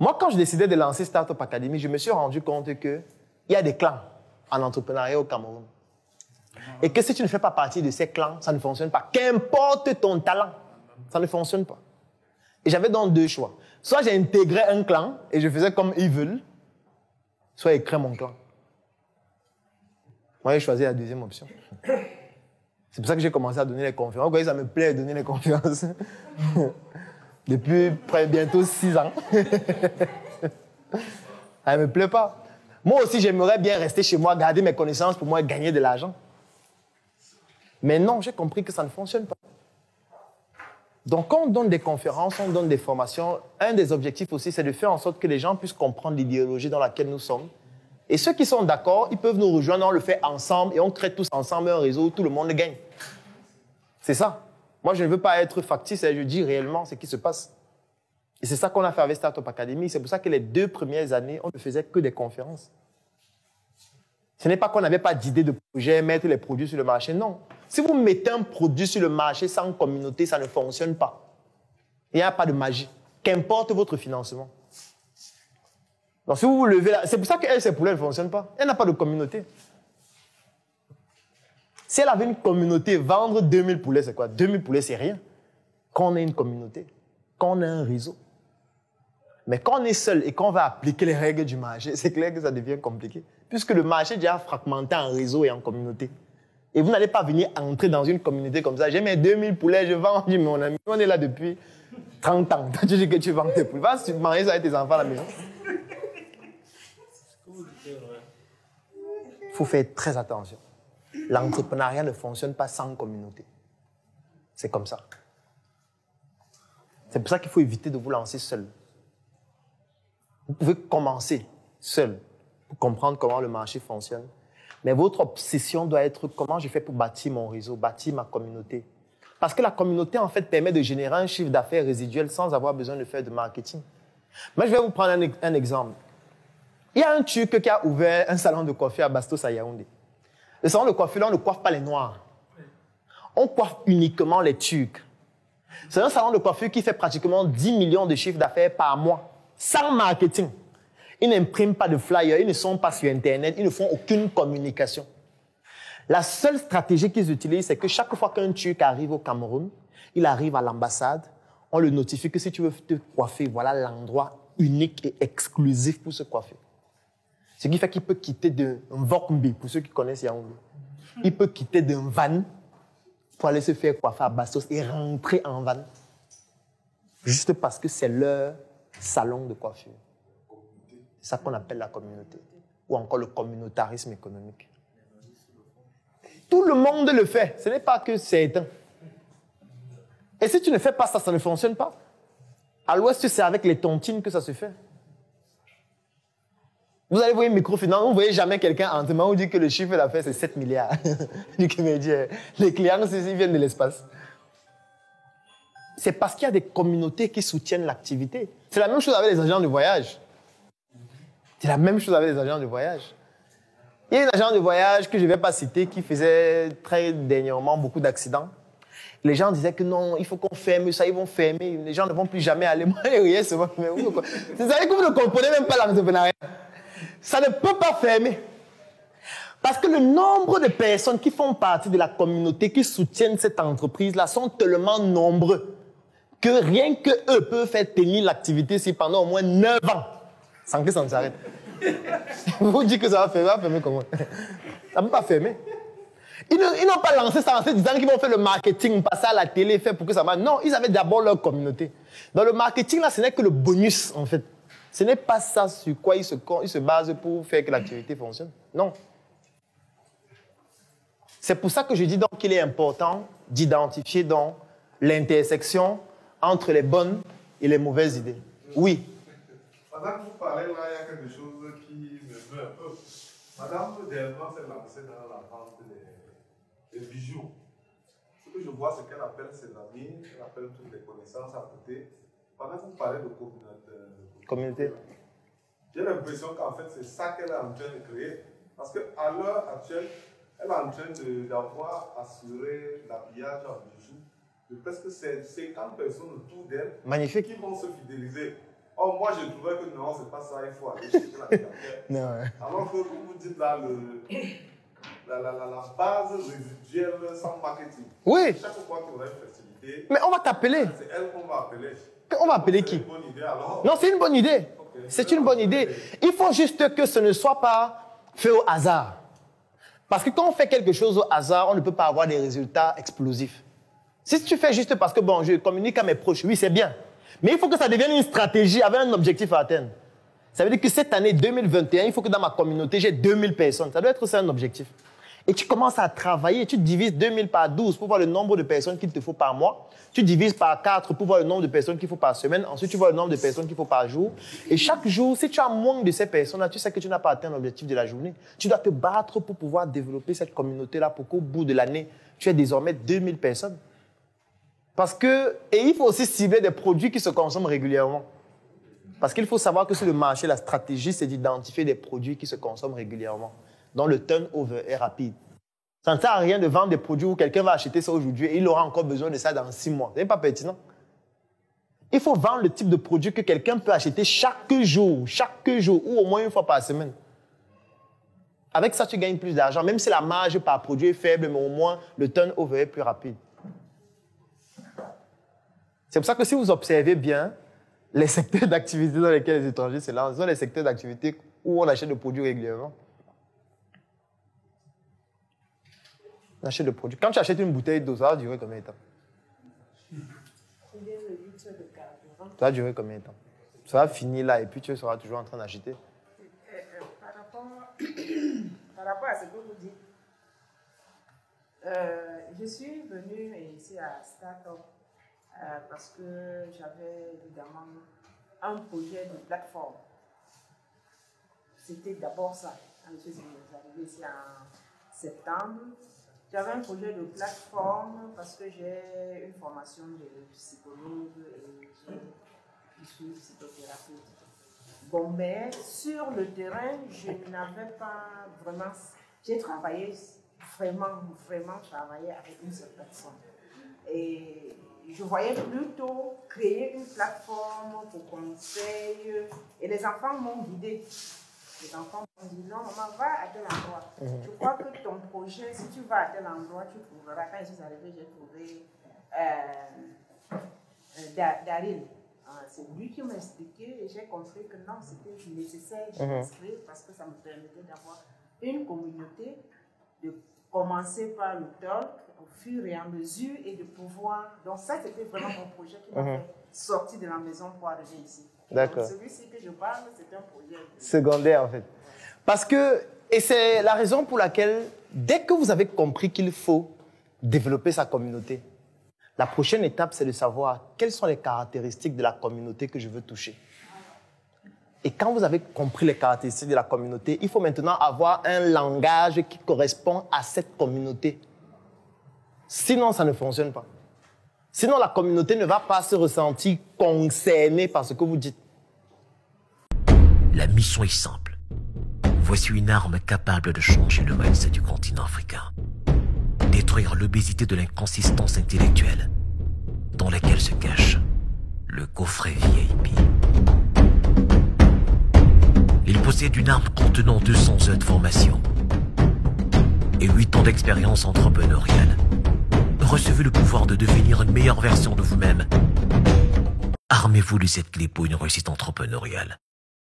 Moi, quand je décidais de lancer Startup Academy, je me suis rendu compte qu'il y a des clans en entrepreneuriat au Cameroun. Et que si tu ne fais pas partie de ces clans, ça ne fonctionne pas. Qu'importe ton talent, ça ne fonctionne pas. Et j'avais donc deux choix. Soit j'intégrais un clan et je faisais comme ils veulent, soit ils créent mon clan. Moi, j'ai choisi la deuxième option. C'est pour ça que j'ai commencé à donner les conférences. Vous voyez, ça me plaît de donner les conférences. Depuis bientôt 6 ans. Ça ne me plaît pas. Moi aussi, j'aimerais bien rester chez moi, garder mes connaissances pour moi gagner de l'argent. Mais non, j'ai compris que ça ne fonctionne pas. Donc, quand on donne des conférences, on donne des formations, un des objectifs aussi, c'est de faire en sorte que les gens puissent comprendre l'idéologie dans laquelle nous sommes. Et ceux qui sont d'accord, ils peuvent nous rejoindre, on le fait ensemble et on crée tous ensemble un réseau où tout le monde gagne. C'est ça. Moi, je ne veux pas être factice, je dis réellement ce qui se passe. Et c'est ça qu'on a fait avec Startup Academy. C'est pour ça que les 2 premières années, on ne faisait que des conférences. Ce n'est pas qu'on n'avait pas d'idée de projet, mettre les produits sur le marché, non. Si vous mettez un produit sur le marché sans communauté, ça ne fonctionne pas. Il n'y a pas de magie. Qu'importe votre financement. Donc si vous vous levez là, c'est pour ça qu'elle, ses poulets ne fonctionnent pas. Elle n'a pas de communauté. Si elle avait une communauté, vendre 2000 poulets, c'est quoi? 2000 poulets, c'est rien. Quand on a une communauté, quand on a un réseau. Mais quand on est seul et qu'on va appliquer les règles du marché, c'est clair que ça devient compliqué. Puisque le marché est déjà fragmenté en réseau et en communauté. Et vous n'allez pas venir entrer dans une communauté comme ça. J'ai mes 2000 poulets, je vends. Je dis, mon ami, on est là depuis 30 ans. Tu dis que tu vends tes poulets. Va manger ça avec tes enfants à la maison. Il faut faire très attention. L'entrepreneuriat ne fonctionne pas sans communauté. C'est comme ça. C'est pour ça qu'il faut éviter de vous lancer seul. Vous pouvez commencer seul pour comprendre comment le marché fonctionne. Mais votre obsession doit être comment je fais pour bâtir mon réseau, bâtir ma communauté. Parce que la communauté, en fait, permet de générer un chiffre d'affaires résiduel sans avoir besoin de faire de marketing. Moi, je vais vous prendre un exemple. Il y a un Turc qui a ouvert un salon de coiffure à Bastos à Yaoundé. Le salon de coiffure, là, on ne coiffe pas les Noirs. On coiffe uniquement les Turcs. C'est un salon de coiffure qui fait pratiquement 10 millions de chiffres d'affaires par mois, sans marketing. Ils n'impriment pas de flyers, ils ne sont pas sur Internet, ils ne font aucune communication. La seule stratégie qu'ils utilisent, c'est que chaque fois qu'un Turc arrive au Cameroun, il arrive à l'ambassade, on le notifie que si tu veux te coiffer, voilà l'endroit unique et exclusif pour se coiffer. Ce qui fait qu'il peut quitter d'un Vokmbi, pour ceux qui connaissent Yaoundé. Il peut quitter d'un van pour aller se faire coiffer à Bastos et rentrer en van. Juste parce que c'est leur salon de coiffure. C'est ça qu'on appelle la communauté. Ou encore le communautarisme économique. Tout le monde le fait. Ce n'est pas que certains. Et si tu ne fais pas ça, ça ne fonctionne pas. À l'Ouest, c'est avec les tontines que ça se fait. Vous allez voir une microfinance, vous ne voyez jamais quelqu'un en demain vous dit que le chiffre d'affaires c'est 7 milliards. Les clients, ils viennent de l'espace. C'est parce qu'il y a des communautés qui soutiennent l'activité. C'est la même chose avec les agents de voyage. C'est la même chose avec les agents de voyage. Il y a un agent de voyage que je ne vais pas citer qui faisait très dernièrement beaucoup d'accidents. Les gens disaient que non, il faut qu'on ferme ça, ils vont fermer, les gens ne vont plus jamais aller. Moi, je riais souvent. Vous savez que vous ne comprenez même pas l'entrepreneuriat. Ça ne peut pas fermer. Parce que le nombre de personnes qui font partie de la communauté, qui soutiennent cette entreprise-là, sont tellement nombreux que rien qu'eux peuvent faire tenir l'activité ici pendant au moins 9 ans, sans que ça ne s'arrête. Vous dites que ça va fermer comment? Ça ne peut pas fermer. Ils n'ont pas lancé ça en se disant qu'ils vont faire le marketing, passer à la télé, faire pour que ça marche. Non, ils avaient d'abord leur communauté. Dans le marketing, là, ce n'est que le bonus, en fait. Ce n'est pas ça sur quoi ils se basent pour faire que l'activité fonctionne. Non. C'est pour ça que je dis donc qu'il est important d'identifier donc l'intersection entre les bonnes et les mauvaises idées. Oui. Pendant que vous parlez là, il y a quelque chose qui me meurt un peu. Madame, dernièrement, s'est lancée dans la vente des bijoux. Ce que je vois, c'est qu'elle appelle ses amis, elle appelle toutes les connaissances à côté. Pendant que vous parlez de communauté, j'ai l'impression qu'en fait, c'est ça qu'elle est en train de créer. Parce qu'à l'heure actuelle, elle est en train d'avoir assuré l'habillage en bijoux de presque 50 personnes autour d'elle. Magnifique. Qui vont se fidéliser. Oh, moi, je trouvais que non, c'est pas ça, il faut aller chercher la clientèle. Non, ouais. Alors que vous dites là, la base résiduelle sans marketing. Oui. Chaque fois qu'il y aura une festivité, Mais on va t'appeler. c'est elle qu'on va appeler. On va appeler qui? C'est une bonne idée alors. Non, c'est une bonne idée. Okay. C'est une bonne idée. Il faut juste que ce ne soit pas fait au hasard. Parce que quand on fait quelque chose au hasard, on ne peut pas avoir des résultats explosifs. Si tu fais juste parce que, bon, je communique à mes proches, oui, c'est bien. Mais il faut que ça devienne une stratégie avec un objectif à atteindre. Ça veut dire que cette année 2021, il faut que dans ma communauté, j'ai 2000 personnes. Ça doit être ça un objectif. Et tu commences à travailler, tu divises 2000 par 12 pour voir le nombre de personnes qu'il te faut par mois. Tu divises par 4 pour voir le nombre de personnes qu'il faut par semaine. Ensuite, tu vois le nombre de personnes qu'il faut par jour. Et chaque jour, si tu as moins de ces personnes-là, tu sais que tu n'as pas atteint l'objectif de la journée. Tu dois te battre pour pouvoir développer cette communauté-là pour qu'au bout de l'année, tu aies désormais 2000 personnes. Parce que, et il faut aussi cibler des produits qui se consomment régulièrement. Parce qu'il faut savoir que sur le marché, la stratégie, c'est d'identifier des produits qui se consomment régulièrement, dont le turnover est rapide. Ça ne sert à rien de vendre des produits où quelqu'un va acheter ça aujourd'hui et il aura encore besoin de ça dans 6 mois. Ce n'est pas pertinent. Il faut vendre le type de produit que quelqu'un peut acheter chaque jour, ou au moins une fois par semaine. Avec ça, tu gagnes plus d'argent, même si la marge par produit est faible, mais au moins le turnover est plus rapide. C'est pour ça que si vous observez bien, les secteurs d'activité dans lesquels les étrangers se lancent sont les secteurs d'activité où on achète des produits régulièrement. On achète des produits. Quand tu achètes une bouteille d'eau, ça va durer combien de temps? Ça va durer combien de temps? Ça va finir là et puis tu seras toujours en train d'acheter. Par rapport à ce que vous dites, je suis venue ici à Startup parce que j'avais évidemment un projet de plateforme. C'était d'abord ça. Je suis arrivée ici en septembre. J'avais un projet de plateforme parce que j'ai une formation de psychologue et je suis psychothérapeute. Bon, mais sur le terrain, je n'avais pas vraiment... J'ai travaillé vraiment travaillé avec une seule personne. Et je voyais plutôt créer une plateforme pour conseil. Et les enfants m'ont guidée. Les enfants m'ont dit non, maman, va à tel endroit. Je crois que ton projet, si tu vas à tel endroit, tu trouveras. Quand je suis arrivée, j'ai trouvé Daryl. C'est lui qui m'a expliqué et j'ai compris que non, c'était nécessaire de m'inscrire parce que ça me permettait d'avoir une communauté, de commencer par le talk au fur et à mesure et de pouvoir. Donc, ça, c'était vraiment mon projet qui m'a fait sortir de la maison pour arriver ici. D'accord. Celui-ci que je parle, c'est un projet secondaire, en fait. Parce que, et c'est la raison pour laquelle, dès que vous avez compris qu'il faut développer sa communauté, la prochaine étape, c'est de savoir quelles sont les caractéristiques de la communauté que je veux toucher. Et quand vous avez compris les caractéristiques de la communauté, il faut maintenant avoir un langage qui correspond à cette communauté. Sinon, ça ne fonctionne pas. Sinon, la communauté ne va pas se ressentir concernée par ce que vous dites. La mission est simple. Voici une arme capable de changer le mindset du continent africain. Détruire l'obésité de l'inconsistance intellectuelle dans laquelle se cache le coffret VIP. Il possède une arme contenant 200 heures de formation et 8 ans d'expérience entrepreneuriale. Recevez le pouvoir de devenir une meilleure version de vous-même. Armez-vous de cette clé pour une réussite entrepreneuriale.